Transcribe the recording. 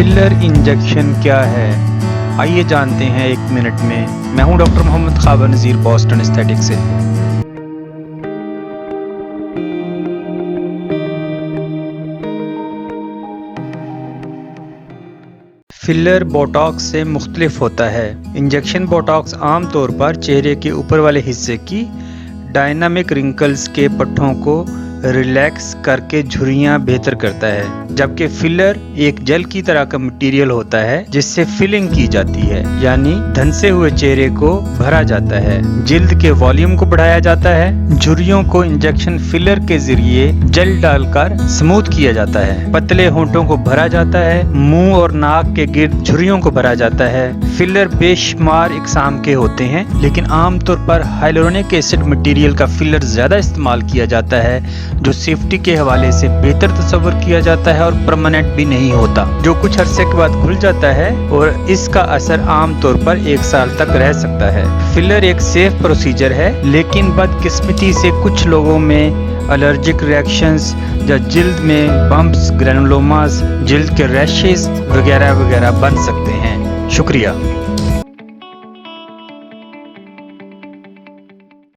Filler injection क्या है, आइए जानते हैं 1 मिनट में। मैं हूं डॉक्टर मोहम्मद ख्वाबा नज़ीर, बॉस्टन एस्थेटिक से। फिलर बोटॉक्स से मुख्तलिफ होता है। इंजेक्शन बोटॉक्स आम तौर पर चेहरे के ऊपर वाले हिस्से की डायनामिक रिंकल्स के पट्टों को रिलैक्स करके झुर्रियाँ बेहतर करता है, जबकि फिलर एक जेल की तरह का मटेरियल होता है जिससे फिलिंग की जाती है, यानी धंसे हुए चेहरे को भरा जाता है। जिल्द के वॉल्यूम को बढ़ाया जाता है। झुर्रियों को इंजेक्शन फिलर के जरिए जेल डालकर स्मूथ किया जाता है। पतले होंठों को भरा जाता है। मुंह और नाक के गिर्द झुर्रियों को भरा जाता है। फिलर बेशुमार इकसाम के होते हैं, लेकिन आमतौर पर हाइलुरोनिक एसिड मटेरियल का फिलर ज्यादा इस्तेमाल किया जाता है, जो सेफ्टी के हवाले से बेहतर तस्वर किया जाता है और परमानेंट भी नहीं होता, जो कुछ अरसे के बाद खुल जाता है और इसका असर आम तौर पर 1 साल तक रह सकता है। फिलर एक सेफ प्रोसीजर है, लेकिन बदकिस्मती से कुछ लोगों में एलर्जिक रिएक्शंस या जिल्द में बम्प्स, ग्रेनुलोमास, जिल्द के रैशेस वगैरह वगैरह बन सकते हैं। शुक्रिया।